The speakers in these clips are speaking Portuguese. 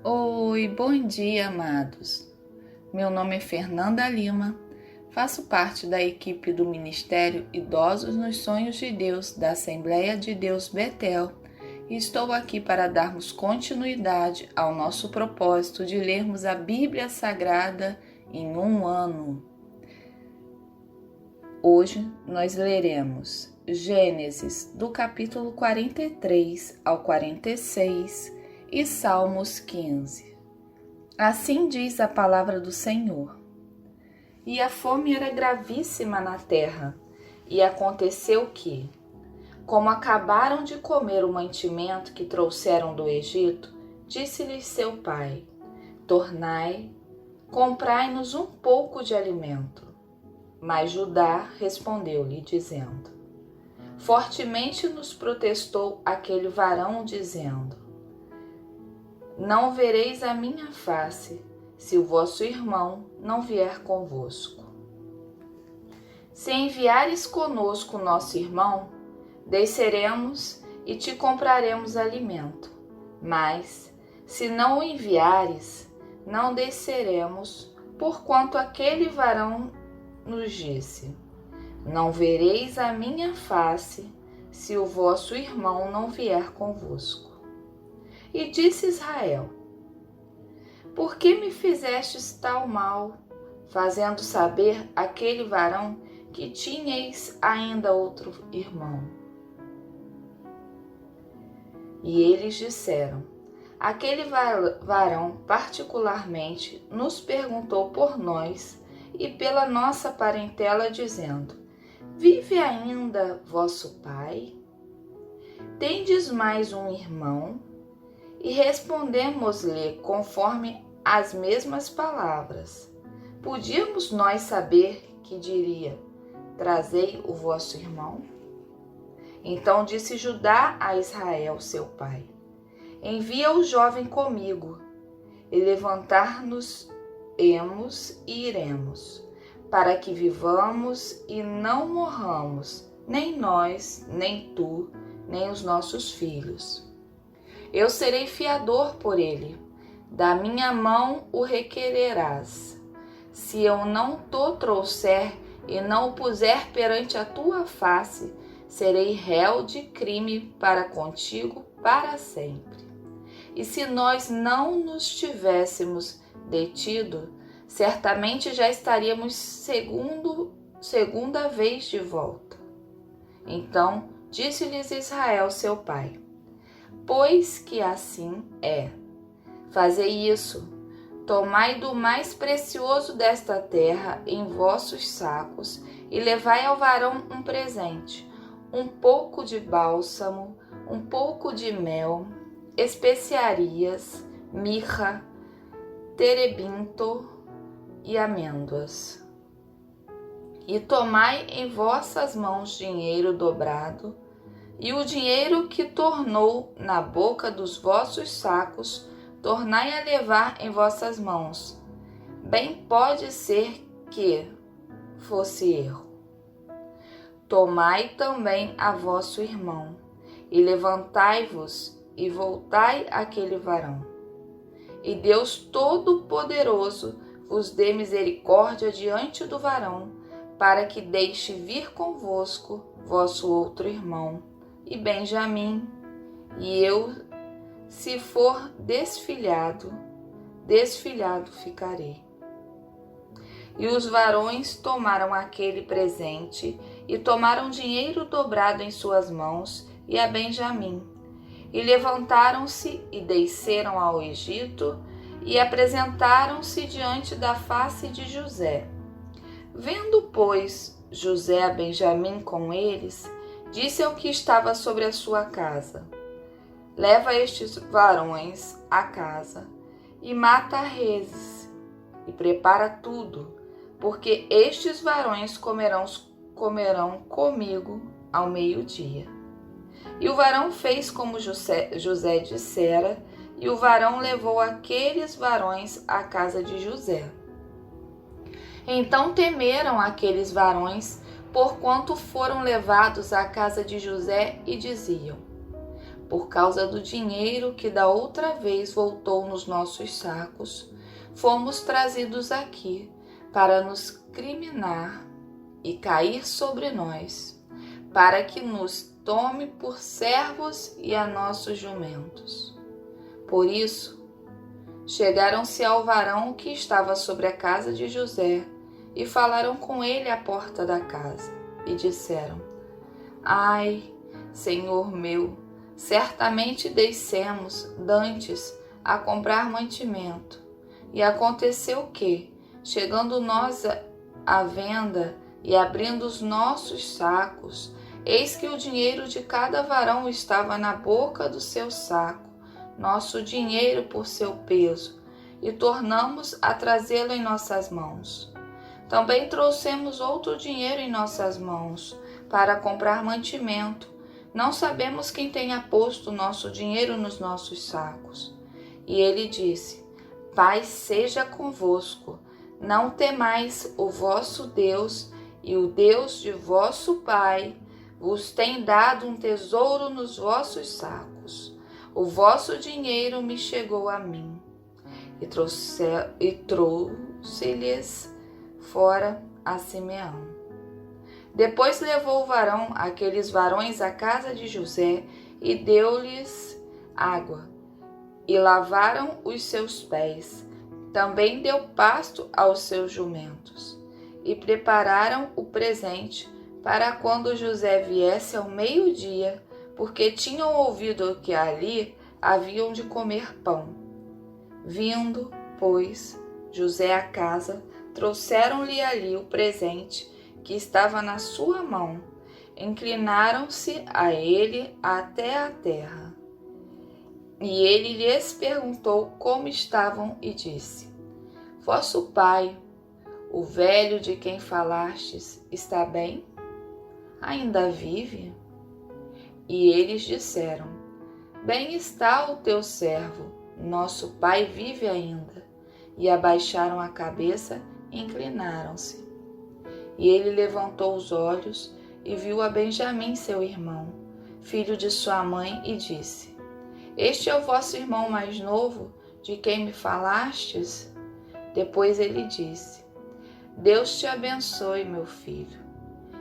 Oi, bom dia, amados. Meu nome é Fernanda Lima, faço parte da equipe do Ministério Idosos nos Sonhos de Deus da Assembleia de Deus Betel e estou aqui para darmos continuidade ao nosso propósito de lermos a Bíblia Sagrada em um ano. Hoje nós leremos Gênesis do capítulo 43 ao 46 e Salmos 15. Assim diz a palavra do Senhor. E a fome era gravíssima na terra, e aconteceu que, como acabaram de comer o mantimento que trouxeram do Egito, disse-lhes seu pai: Tornai, comprai-nos um pouco de alimento. Mas Judá respondeu-lhe, dizendo: Fortemente nos protestou aquele varão, dizendo: Não vereis a minha face, se o vosso irmão não vier convosco. Se enviares conosco nosso irmão, desceremos e te compraremos alimento. Mas, se não o enviares, não desceremos, porquanto aquele varão nos disse: Não vereis a minha face, se o vosso irmão não vier convosco. E disse Israel: Por que me fizestes tal mal, fazendo saber àquele varão que tinhais ainda outro irmão? E eles disseram: Aquele varão particularmente nos perguntou por nós e pela nossa parentela, dizendo: Vive ainda vosso pai? Tendes mais um irmão? E respondemos-lhe conforme as mesmas palavras. Podíamos nós saber que diria: Trazei o vosso irmão? Então disse Judá a Israel, seu pai: Envia o jovem comigo, e levantar-nos-emos e iremos, para que vivamos e não morramos, nem nós, nem tu, nem os nossos filhos. Eu serei fiador por ele, da minha mão o requererás. Se eu não te trouxer e não o puser perante a tua face, serei réu de crime para contigo para sempre. E se nós não nos tivéssemos detido, certamente já estaríamos segunda vez de volta. Então disse-lhes Israel, seu pai: Pois que assim é, fazei isso, tomai do mais precioso desta terra em vossos sacos e levai ao varão um presente, um pouco de bálsamo, um pouco de mel, especiarias, mirra, terebinto e amêndoas. E tomai em vossas mãos dinheiro dobrado, e o dinheiro que tornou na boca dos vossos sacos, tornai a levar em vossas mãos. Bem pode ser que fosse erro. Tomai também a vosso irmão, e levantai-vos e voltai àquele varão. E Deus Todo-Poderoso vos dê misericórdia diante do varão, para que deixe vir convosco vosso outro irmão, e Benjamim, e eu, se for desfilhado ficarei. E os varões tomaram aquele presente, e tomaram dinheiro dobrado em suas mãos, e a Benjamim. E levantaram-se e desceram ao Egito, e apresentaram-se diante da face de José. Vendo, pois, José a Benjamim com eles, disse ao que estava sobre a sua casa: Leva estes varões à casa, e mata reses, e prepara tudo, porque estes varões comerão comigo ao meio-dia. E o varão fez como José dissera, e o varão levou aqueles varões à casa de José. Então temeram aqueles varões, porquanto foram levados à casa de José, e diziam: por causa do dinheiro que da outra vez voltou nos nossos sacos, fomos trazidos aqui para nos criminar e cair sobre nós, para que nos tome por servos e a nossos jumentos. Por isso, chegaram-se ao varão que estava sobre a casa de José e falaram com ele à porta da casa e disseram: Ai, senhor meu, certamente descemos dantes a comprar mantimento. E aconteceu que, chegando nós à venda e abrindo os nossos sacos, eis que o dinheiro de cada varão estava na boca do seu saco, nosso dinheiro por seu peso, e tornamos a trazê-lo em nossas mãos. Também trouxemos outro dinheiro em nossas mãos, para comprar mantimento. Não sabemos quem tenha posto o nosso dinheiro nos nossos sacos. E ele disse: Paz seja convosco, não temais o vosso Deus, e o Deus de vosso Pai vos tem dado um tesouro nos vossos sacos. O vosso dinheiro me chegou a mim. E trouxe-lhes fora a Simeão. Depois levou o varão aqueles varões à casa de José e deu-lhes água, e lavaram os seus pés. Também deu pasto aos seus jumentos, e prepararam o presente para quando José viesse ao meio-dia, porque tinham ouvido que ali haviam de comer pão. Vindo, pois, José à casa, trouxeram-lhe ali o presente que estava na sua mão, inclinaram-se a ele até a terra. E ele lhes perguntou como estavam e disse: Vosso pai, o velho de quem falastes, está bem? Ainda vive? E eles disseram: Bem está o teu servo, nosso pai vive ainda. E abaixaram a cabeça e inclinaram-se. E ele levantou os olhos e viu a Benjamim, seu irmão, filho de sua mãe, e disse: Este é o vosso irmão mais novo, de quem me falastes? Depois ele disse: Deus te abençoe, meu filho.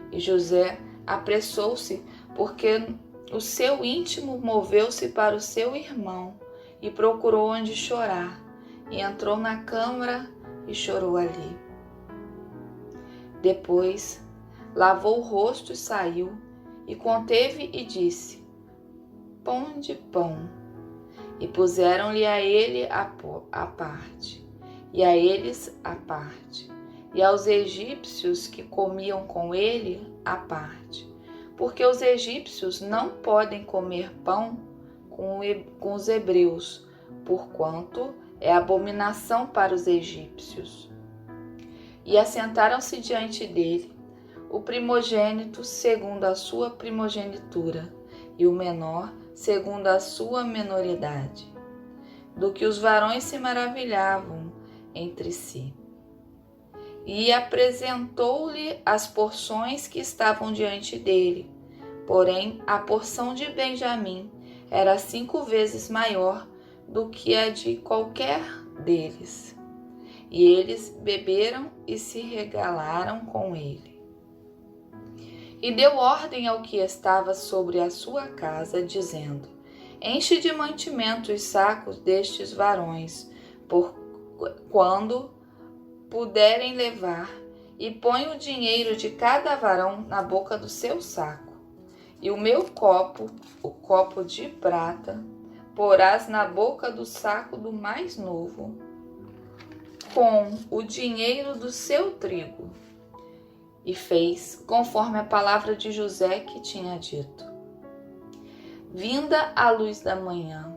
E José apressou-se, porque o seu íntimo moveu-se para o seu irmão, e procurou onde chorar, e entrou na câmara e chorou ali. Depois, lavou o rosto e saiu, e conteve e disse: Ponde pão. E puseram-lhe a ele a parte, e a eles a parte, e aos egípcios que comiam com ele a parte, porque os egípcios não podem comer pão com os hebreus, porquanto é abominação para os egípcios. E assentaram-se diante dele, o primogênito segundo a sua primogenitura, e o menor segundo a sua menoridade, do que os varões se maravilhavam entre si. E apresentou-lhe as porções que estavam diante dele, porém a porção de Benjamim era 5 vezes maior do que a de qualquer deles. E eles beberam e se regalaram com ele. E deu ordem ao que estava sobre a sua casa, dizendo: Enche de mantimento os sacos destes varões, por quando puderem levar, e põe o dinheiro de cada varão na boca do seu saco. E o meu copo, o copo de prata, porás na boca do saco do mais novo, com o dinheiro do seu trigo. E fez conforme a palavra de José que tinha dito. Vinda a luz da manhã,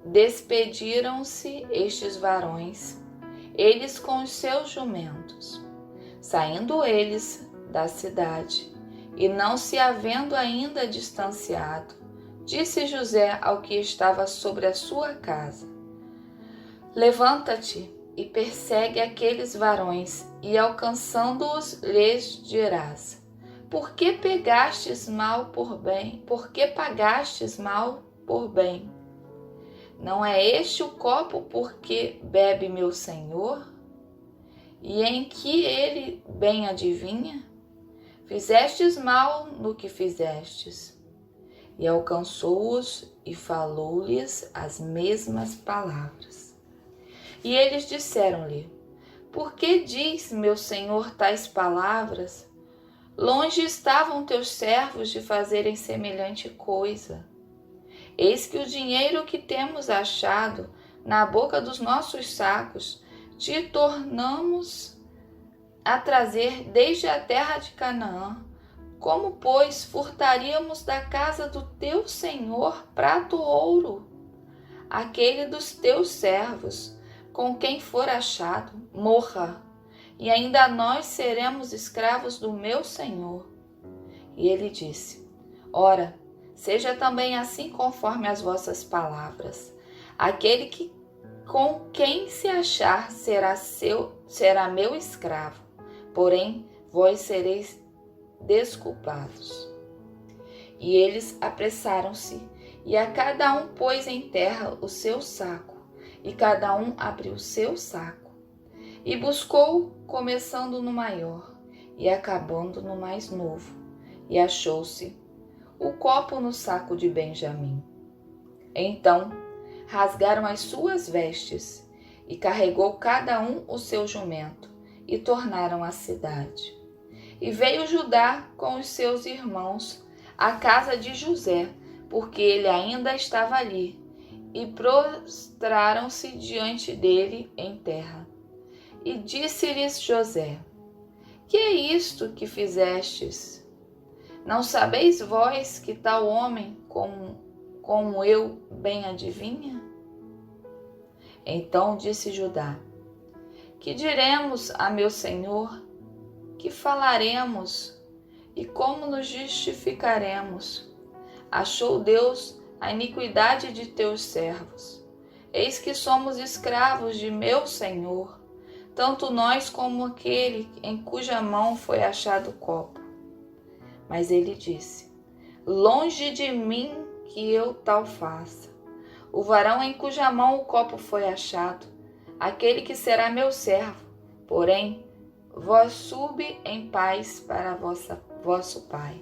despediram-se estes varões, eles com os seus jumentos, saindo eles da cidade, e não se havendo ainda distanciado, disse José ao que estava sobre a sua casa: Levanta-te e persegue aqueles varões, e alcançando-os lhes dirás: Por que pegastes mal por bem? Por que pagastes mal por bem? Não é este o copo porque bebe meu senhor? E em que ele bem adivinha? Fizestes mal no que fizestes. E alcançou-os e falou-lhes as mesmas palavras. E eles disseram-lhe: Por que diz meu senhor tais palavras? Longe estavam teus servos de fazerem semelhante coisa. Eis que o dinheiro que temos achado na boca dos nossos sacos te tornamos a trazer desde a terra de Canaã. Como, pois, furtaríamos da casa do teu senhor prato ou ouro? Aquele dos teus servos, com quem for achado, morra, e ainda nós seremos escravos do meu senhor. E ele disse: Ora, seja também assim conforme as vossas palavras. Aquele com quem se achar será meu escravo, porém vós sereis desculpados. E eles apressaram-se, e a cada um pôs em terra o seu saco, e cada um abriu o seu saco, e buscou, começando no maior, e acabando no mais novo, e achou-se o copo no saco de Benjamim. Então rasgaram as suas vestes, e carregou cada um o seu jumento, e tornaram à cidade. E veio Judá com os seus irmãos à casa de José, porque ele ainda estava ali, e prostraram-se diante dele em terra. E disse-lhes José: Que é isto que fizestes? Não sabeis vós que tal homem como eu bem adivinha? Então disse Judá: Que diremos a meu senhor? Que falaremos? E como nos justificaremos? Achou Deus a iniquidade de teus servos. Eis que somos escravos de meu senhor, tanto nós como aquele em cuja mão foi achado o copo. Mas ele disse: Longe de mim que eu tal faça. O varão em cuja mão o copo foi achado, aquele que será meu servo, porém, vós subi em paz para vosso pai.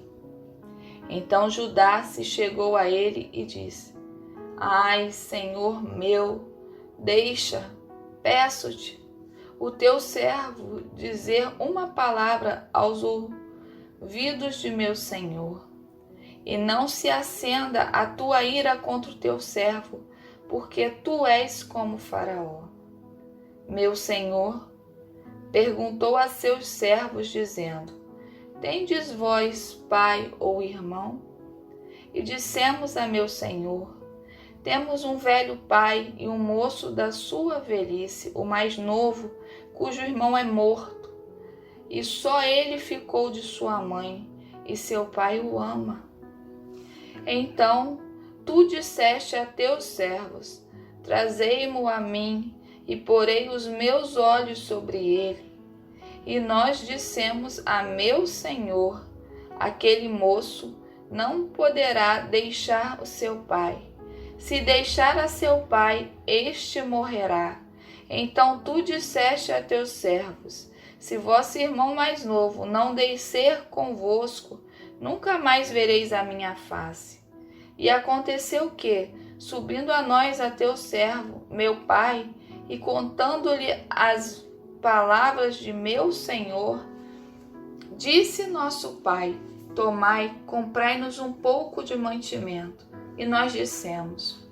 Então Judá se chegou a ele e disse: Ai, Senhor meu, deixa, peço-te, o teu servo dizer uma palavra aos ouvidos de meu senhor, e não se acenda a tua ira contra o teu servo, porque tu és como Faraó. Meu senhor perguntou a seus servos, dizendo: Tendes vós pai ou irmão? E dissemos a meu senhor: Temos um velho pai e um moço da sua velhice, o mais novo, cujo irmão é morto, e só ele ficou de sua mãe, e seu pai o ama. Então tu disseste a teus servos: Trazei-mo a mim, e porei os meus olhos sobre ele. E nós dissemos a meu senhor: Aquele moço não poderá deixar o seu pai. Se deixar a seu pai, este morrerá. Então tu disseste a teus servos: Se vosso irmão mais novo não descer convosco, nunca mais vereis a minha face. E aconteceu que, subindo a nós a teu servo, meu pai, e contando-lhe as palavras de meu senhor, disse nosso pai: Tomai, comprai-nos um pouco de mantimento. E nós dissemos: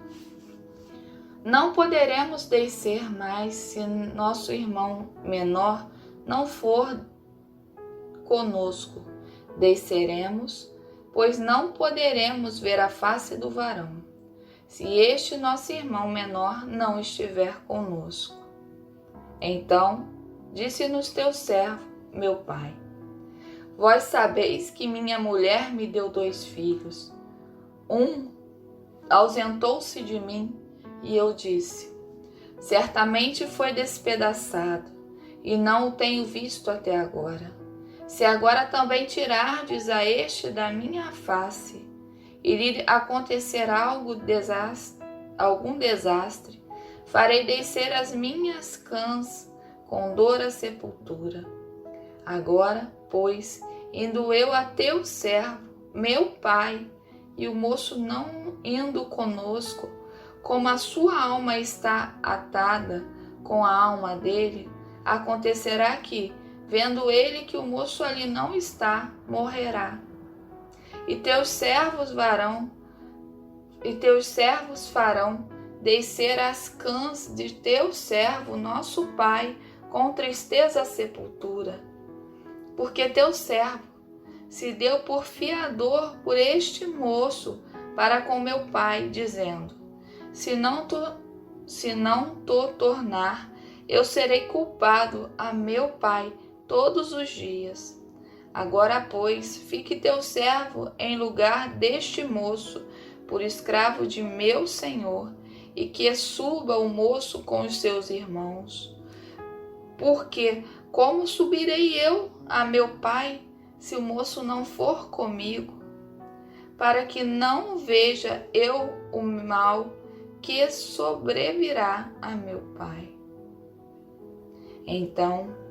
Não poderemos descer mais se nosso irmão menor não for conosco. Desceremos, pois não poderemos ver a face do varão, se este nosso irmão menor não estiver conosco. Então disse-nos teu servo, meu pai: Vós sabeis que minha mulher me deu 2 filhos. Um ausentou-se de mim, e eu disse: Certamente foi despedaçado, e não o tenho visto até agora. Se agora também tirardes a este da minha face, e lhe acontecerá algum desastre, farei descer as minhas cãs com dor à sepultura. Agora, pois, indo eu a teu servo, meu pai, e o moço não indo conosco, como a sua alma está atada com a alma dele, acontecerá que, vendo ele que o moço ali não está, morrerá. E teus servos farão descer as cãs de teu servo, nosso pai, com tristeza à sepultura. Porque teu servo se deu por fiador por este moço para com meu pai, dizendo: se não to tornar, eu serei culpado a meu pai todos os dias. Agora, pois, fique teu servo em lugar deste moço, por escravo de meu senhor, e que suba o moço com os seus irmãos. Porque como subirei eu a meu pai, se o moço não for comigo? Para que não veja eu o mal que sobrevirá a meu pai. Então,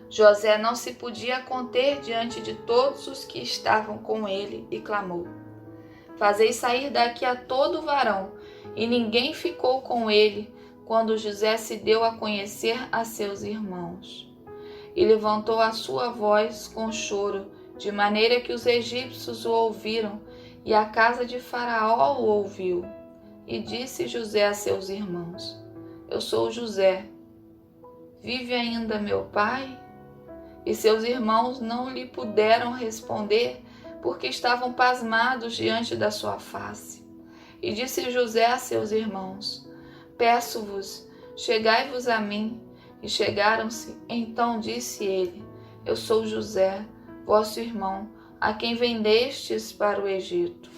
José não se podia conter diante de todos os que estavam com ele e clamou: fazei sair daqui a todo varão. E ninguém ficou com ele quando José se deu a conhecer a seus irmãos. E levantou a sua voz com choro, de maneira que os egípcios o ouviram, e a casa de Faraó o ouviu. E disse José a seus irmãos: eu sou José. Vive ainda meu pai? E seus irmãos não lhe puderam responder, porque estavam pasmados diante da sua face. E disse José a seus irmãos: peço-vos, chegai-vos a mim. E chegaram-se. Então disse ele: eu sou José, vosso irmão, a quem vendestes para o Egito.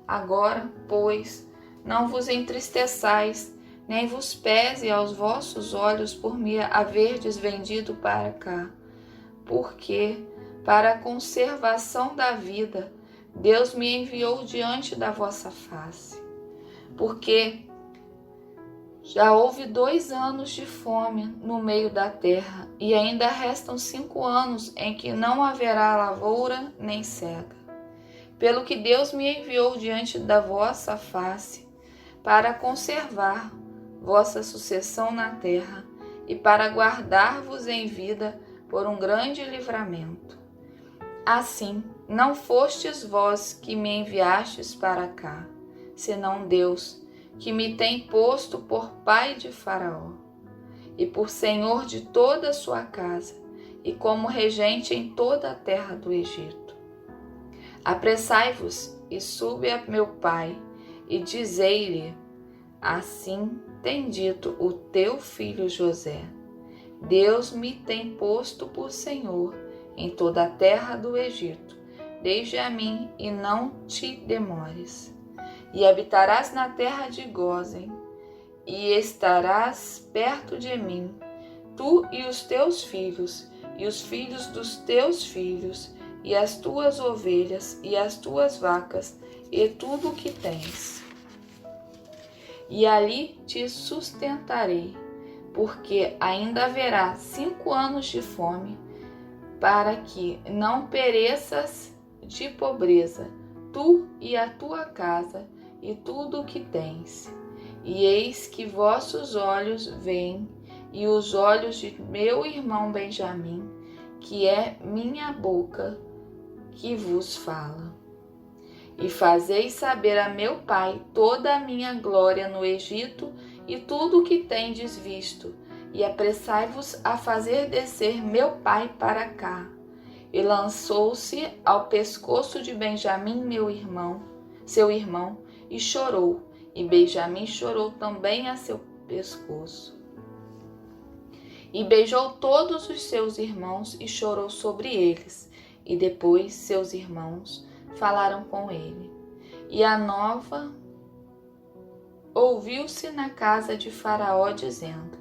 Agora, pois, não vos entristeçais, nem vos pese aos vossos olhos por me haverdes vendido para cá. Porque, para a conservação da vida, Deus me enviou diante da vossa face. Porque já houve 2 anos de fome no meio da terra, e ainda restam 5 anos em que não haverá lavoura nem cega. Pelo que Deus me enviou diante da vossa face, para conservar vossa sucessão na terra, e para guardar-vos em vida por um grande livramento. Assim, não fostes vós que me enviastes para cá, senão Deus, que me tem posto por pai de Faraó, e por senhor de toda a sua casa, e como regente em toda a terra do Egito. Apressai-vos e subi a meu pai, e dizei-lhe: assim tem dito o teu filho José: Deus me tem posto por senhor em toda a terra do Egito, desde a mim, e não te demores. E habitarás na terra de Gósen, e estarás perto de mim, tu e os teus filhos, e os filhos dos teus filhos, e as tuas ovelhas, e as tuas vacas, e tudo o que tens. E ali te sustentarei, porque ainda haverá 5 anos de fome, para que não pereças de pobreza, tu e a tua casa, e tudo o que tens. E eis que vossos olhos veem, e os olhos de meu irmão Benjamim, que é minha boca, que vos fala. E fazeis saber a meu pai toda a minha glória no Egito, e tudo o que tendes visto, e apressai-vos a fazer descer meu pai para cá. E lançou-se ao pescoço de Benjamim, seu irmão, e chorou, e Benjamim chorou também a seu pescoço. E beijou todos os seus irmãos e chorou sobre eles, e depois seus irmãos falaram com ele. E a nova ouviu-se na casa de Faraó, dizendo: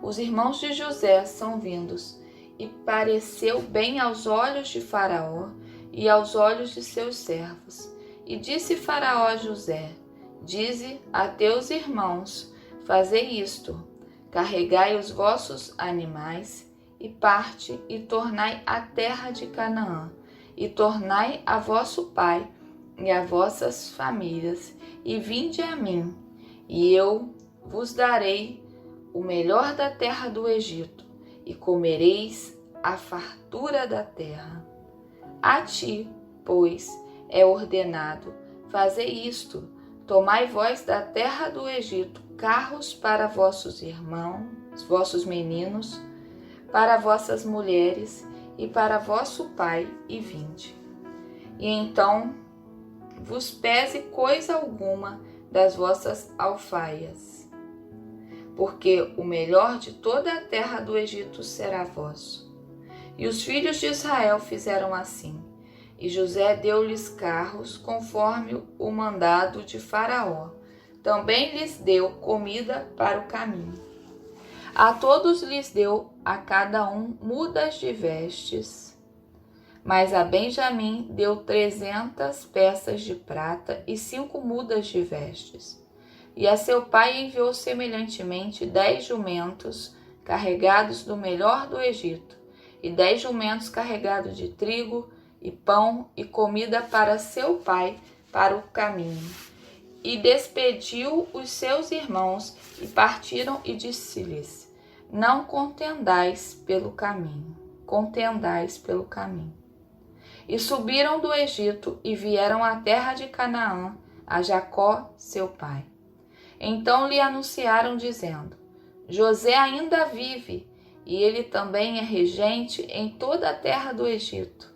os irmãos de José são vindos, e pareceu bem aos olhos de Faraó e aos olhos de seus servos. E disse Faraó a José: dize a teus irmãos: fazei isto, carregai os vossos animais, e parte, e tornai a terra de Canaã, e tornai a vosso pai e a vossas famílias, e vinde a mim, e eu vos darei o melhor da terra do Egito, e comereis a fartura da terra. A ti, pois, é ordenado: fazei isto, tomai vós da terra do Egito carros para vossos irmãos, vossos meninos, para vossas mulheres e para vosso pai, e vinde. E então vos pese coisa alguma das vossas alfaias, porque o melhor de toda a terra do Egito será vosso. E os filhos de Israel fizeram assim, e José deu-lhes carros conforme o mandado de Faraó. Também lhes deu comida para o caminho. A todos lhes deu a cada um mudas de vestes, mas a Benjamim deu 300 peças de prata e 5 mudas de vestes. E a seu pai enviou semelhantemente 10 jumentos carregados do melhor do Egito, e 10 jumentos carregados de trigo e pão e comida para seu pai para o caminho. E despediu os seus irmãos, e partiram, e disse-lhes: não contendais pelo caminho, contendais pelo caminho. E subiram do Egito, e vieram à terra de Canaã, a Jacó, seu pai. Então lhe anunciaram, dizendo: José ainda vive, e ele também é regente em toda a terra do Egito.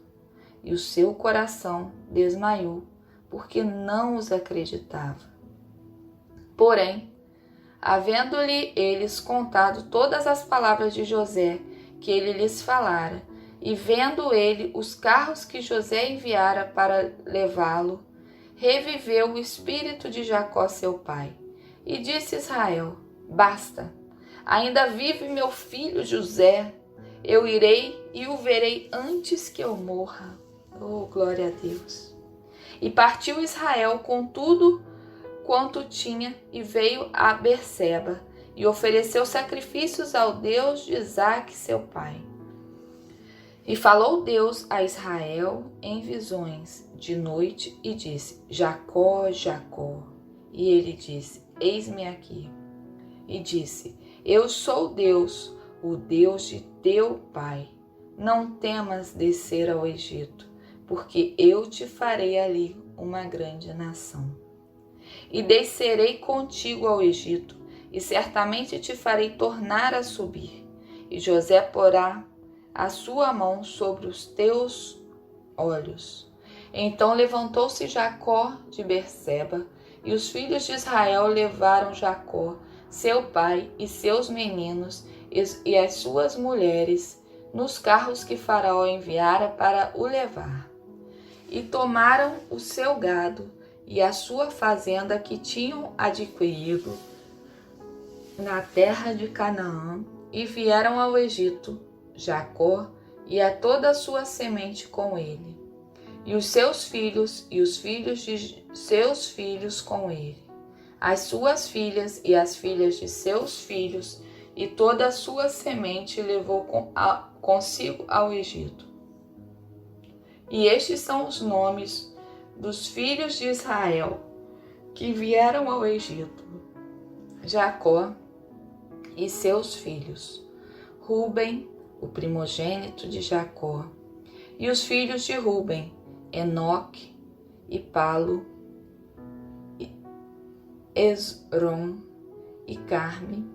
E o seu coração desmaiou, porque não os acreditava. Porém, havendo-lhe eles contado todas as palavras de José que ele lhes falara, e vendo ele os carros que José enviara para levá-lo, reviveu o espírito de Jacó seu pai. E disse Israel: basta, ainda vive meu filho José, eu irei e o verei antes que eu morra. Oh, glória a Deus! E partiu Israel com tudo quanto tinha, e veio a Berseba, e ofereceu sacrifícios ao Deus de Isaque seu pai. E falou Deus a Israel em visões de noite, e disse: Jacó, Jacó. E ele disse: eis-me aqui. E disse: eu sou Deus, o Deus de teu pai. Não temas descer ao Egito, porque eu te farei ali uma grande nação. E descerei contigo ao Egito, e certamente te farei tornar a subir. E José porá a sua mão sobre os teus olhos. Então levantou-se Jacó de Berseba, e os filhos de Israel levaram Jacó, seu pai, e seus meninos, e as suas mulheres, nos carros que Faraó enviara para o levar. E tomaram o seu gado e a sua fazenda que tinham adquirido na terra de Canaã, e vieram ao Egito, Jacó e a toda a sua semente com ele, e os seus filhos e os filhos de seus filhos com ele, as suas filhas e as filhas de seus filhos, e toda a sua semente levou consigo ao Egito. E estes são os nomes dos filhos de Israel que vieram ao Egito: Jacó e seus filhos, Ruben, o primogênito de Jacó, e os filhos de Ruben, Enoque e Palo, e Esrom e Carme,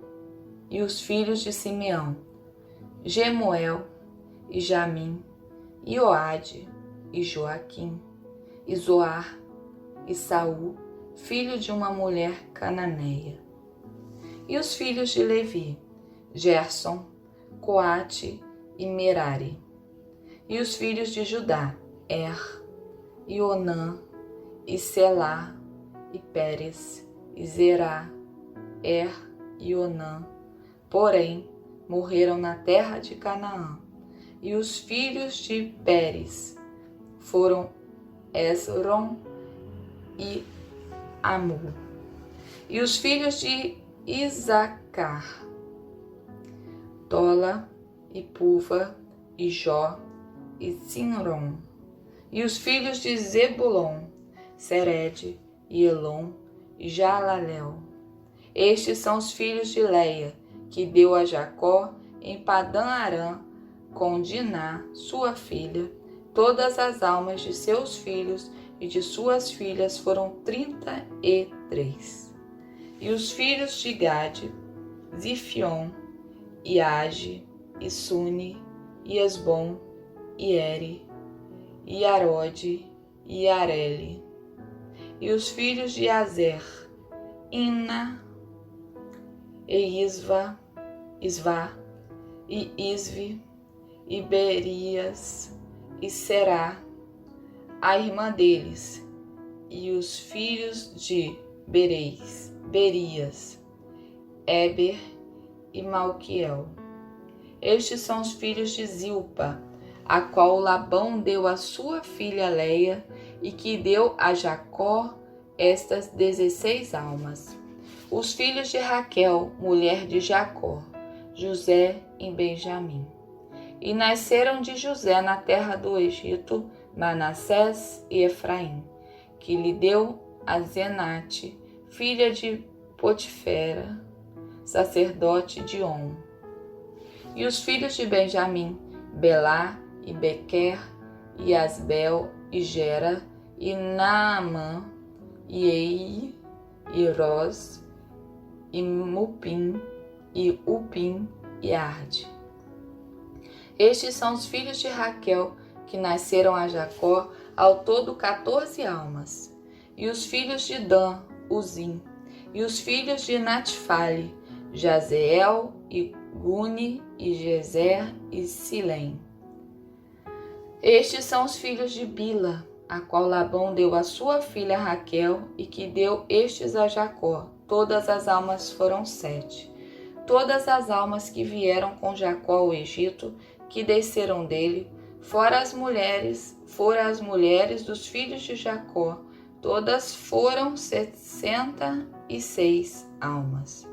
e os filhos de Simeão, Gemuel e Jamim, e Oade e Joaquim, e Zoar e Saul, filho de uma mulher cananeia. E os filhos de Levi, Gerson, Coate e Merari. E os filhos de Judá, e Onã, e Selá, e Pérez, e Zerá, e Onã, porém morreram na terra de Canaã. E os filhos de Pérez foram Esrom e Amu. E os filhos de Isacar, Tola e Puva e Jó e Sinrom. E os filhos de Zebulon, Sered e Elon e Jalalel. Estes são os filhos de Leia, que deu a Jacó em Padã Arã, com Diná, sua filha. Todas as almas de seus filhos e de suas filhas foram 33. E os filhos de Gade, Zifion, e Age, e Suni, e Esbom, e Eri, e Arode, e Areli. E os filhos de Azer, Ina, e Isvá, e Isvi, e Berias, e Será, a irmã deles. E os filhos de Berias, Eber e Malquiel. Estes são os filhos de Zilpa, a qual Labão deu a sua filha Leia, e que deu a Jacó estas 16 almas. Os filhos de Raquel, mulher de Jacó, José e Benjamim. E nasceram de José na terra do Egito Manassés e Efraim, que lhe deu a Zenate, filha de Potifera, sacerdote de On. E os filhos de Benjamim, Belá e Bequer, e Asbel e Gera, e Naamã, e Ei, e Ros, e Mupim, e Upim, e Arde. Estes são os filhos de Raquel, que nasceram a Jacó, ao todo 14 almas. E os filhos de Dan, Uzim. E os filhos de Natfali, Jazeel, e Guni, e Gezer, e Silém. Estes são os filhos de Bila, a qual Labão deu a sua filha Raquel, e que deu estes a Jacó. Todas as almas foram 7. Todas as almas que vieram com Jacó ao Egito, que desceram dele, foram as mulheres dos filhos de Jacó. Todas foram 66 almas.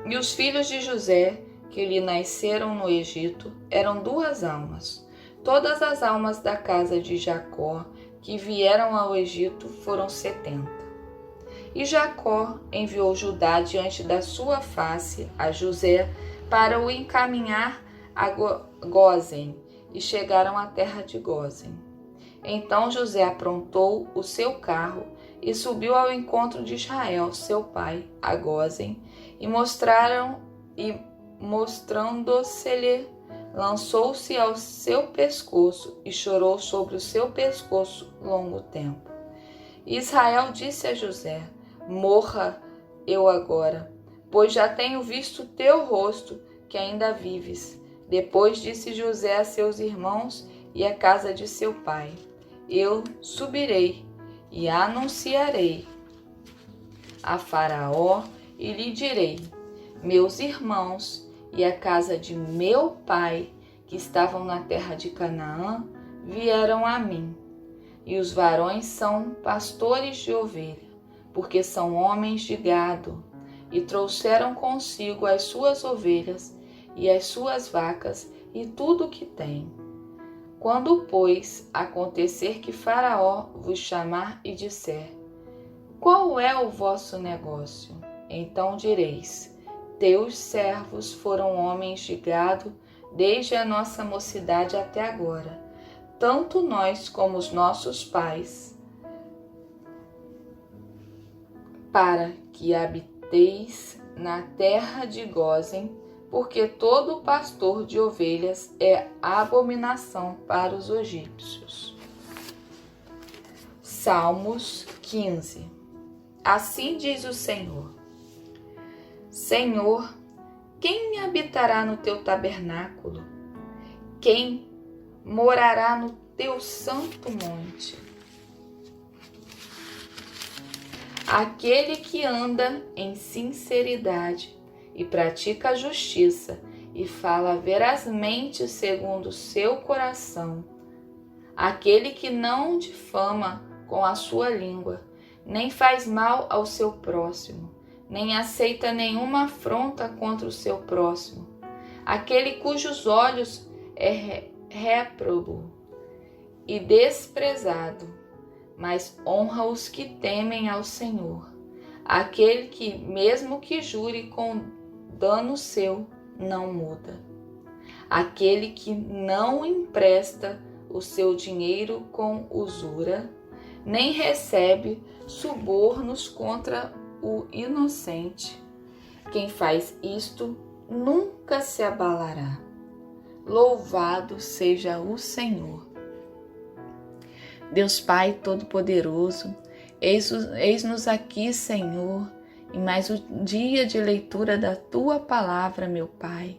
E os filhos de José, que lhe nasceram no Egito, eram 2 almas. Todas as almas da casa de Jacó que vieram ao Egito foram 70. E Jacó enviou Judá diante da sua face a José para o encaminhar a Gósen, e chegaram à terra de Gósen. Então José aprontou o seu carro e subiu ao encontro de Israel, seu pai, a Gósen, e mostrando-se-lhe, lançou-se ao seu pescoço e chorou sobre o seu pescoço longo tempo. Israel disse a José: morra eu agora, pois já tenho visto teu rosto, que ainda vives. Depois disse José a seus irmãos e à casa de seu pai: eu subirei e anunciarei a Faraó e lhe direi: meus irmãos e a casa de meu pai, que estavam na terra de Canaã, vieram a mim. E os varões são pastores de ovelha, porque são homens de gado, e trouxeram consigo as suas ovelhas e as suas vacas e tudo o que têm. Quando, pois, acontecer que Faraó vos chamar e disser: qual é o vosso negócio? Então direis: teus servos foram homens de gado desde a nossa mocidade até agora, tanto nós como os nossos pais, para que habiteis na terra de Gósen, porque todo pastor de ovelhas é abominação para os egípcios. Salmos 15. Assim diz o Senhor: Senhor, quem habitará no teu tabernáculo? Quem morará no teu santo monte? Aquele que anda em sinceridade e pratica a justiça e fala verazmente segundo o seu coração. Aquele que não difama com a sua língua, nem faz mal ao seu próximo, nem aceita nenhuma afronta contra o seu próximo. Aquele cujos olhos é réprobo e desprezado, mas honra os que temem ao Senhor. Aquele que, mesmo que jure com dano seu, não muda. Aquele que não empresta o seu dinheiro com usura, nem recebe subornos contra o inocente. Quem faz isto nunca se abalará. Louvado seja o Senhor. Deus Pai Todo-Poderoso, eis-nos aqui, Senhor, em mais um dia de leitura da Tua Palavra, meu Pai.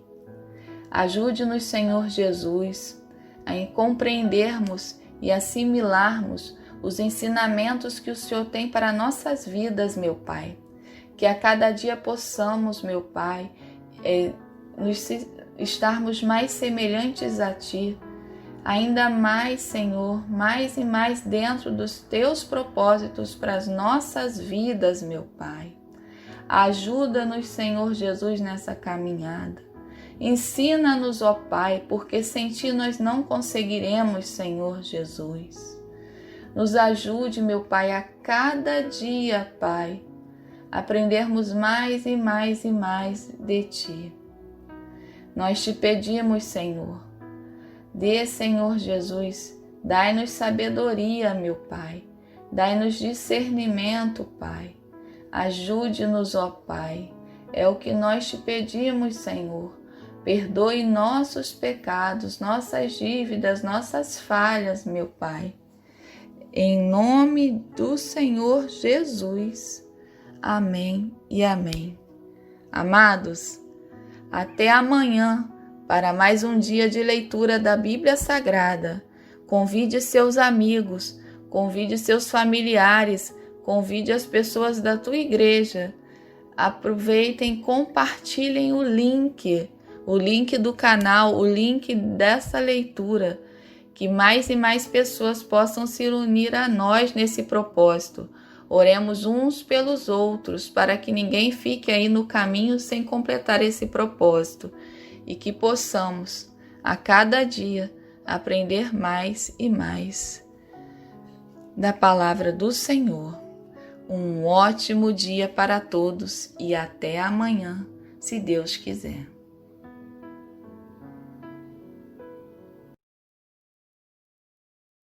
Ajude-nos, Senhor Jesus, a compreendermos e assimilarmos os ensinamentos que o Senhor tem para nossas vidas, meu Pai. Que a cada dia possamos, meu Pai, estarmos mais semelhantes a Ti, ainda mais, Senhor, mais e mais dentro dos Teus propósitos para as nossas vidas, meu Pai. Ajuda-nos, Senhor Jesus, nessa caminhada. Ensina-nos, ó Pai, porque sem Ti nós não conseguiremos, Senhor Jesus. Nos ajude, meu Pai, a cada dia, Pai, aprendermos mais e mais e mais de Ti. Nós Te pedimos, Senhor, Senhor Jesus, dai-nos sabedoria, meu Pai, dai-nos discernimento, Pai. Ajude-nos, ó Pai, é o que nós Te pedimos, Senhor. Perdoe nossos pecados, nossas dívidas, nossas falhas, meu Pai. Em nome do Senhor Jesus. Amém e amém. Amados, até amanhã para mais um dia de leitura da Bíblia Sagrada. Convide seus amigos, convide seus familiares, convide as pessoas da tua igreja. Aproveitem, compartilhem o link do canal, o link dessa leitura, que mais e mais pessoas possam se unir a nós nesse propósito. Oremos uns pelos outros, para que ninguém fique aí no caminho sem completar esse propósito, e que possamos, a cada dia, aprender mais e mais da palavra do Senhor. Um ótimo dia para todos e até amanhã, se Deus quiser.